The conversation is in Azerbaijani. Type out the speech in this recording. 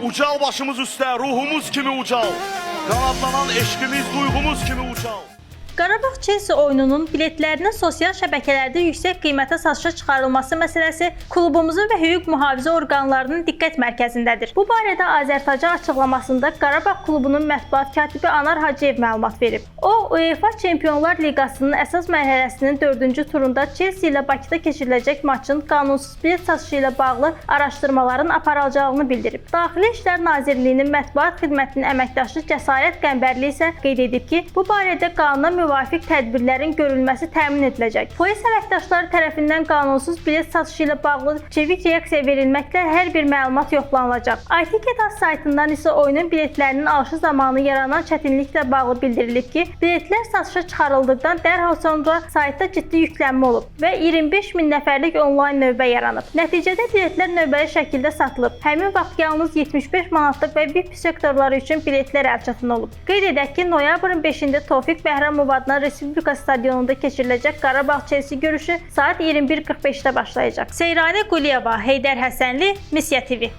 Ucal başımız üstə, ruhumuz kimi ucal. Qanadlanan eşqimiz, duyğumuz kimi ucal. Qarabağ-Chelsea oyununun biletlərinin sosial şəbəkələrdə yüksək qiymətə satışa çıxarılması məsələsi klubumuzun və hüquq mühafizə orqanlarının diqqət mərkəzindədir. Bu barədə Azərtaca açıqlamasında Qarabağ klubunun mətbuat katibi Anar Hacıyev məlumat verib. O, UEFA Çempionlar Liqasının əsas mərhələsinin 4-cü turunda Chelsea ilə Bakıda keçiriləcək maçın qanunsuz bilet satışı ilə bağlı araşdırmaların aparılacağını bildirib. Daxili İşlər Nazirliyinin mətbuat xidmətinin əməkdaşı Cəsarət Qəmbərli isə qeyd edib ki, bu barədə qanuna müvafiq tədbirlərin görülməsi təmin ediləcək. Polis əməkdaşları tərəfindən qanunsuz bilet satışı ilə bağlı çevik reaksiya verilməklə hər bir məlumat yoxlanılacaq. ITKTAS saytından isə oyunun biletlərinin alışı zamanı yaranan çətinliklə bağlı bildirilib ki, biletlər satışa çıxarıldıqdan dərhal sonra saytda ciddi yüklənmə olub və 25 min nəfərlik onlayn növbə yaranıb. Nəticədə biletlər növbəli şəkildə satılıb. Həmin vaxt yalnız 75 manatlıq və VIP sektorları üçün biletlər əlçatan olub. Qeyd edək ki, noyabrın 5-də Tofiq Bəhramov adına Respublika stadionunda keçiriləcək Qarabağ-Chelsea görüşü saat 21:45-də başlayacaq. Seyranə Quliyeva, Heydər Həsənli, Misya TV.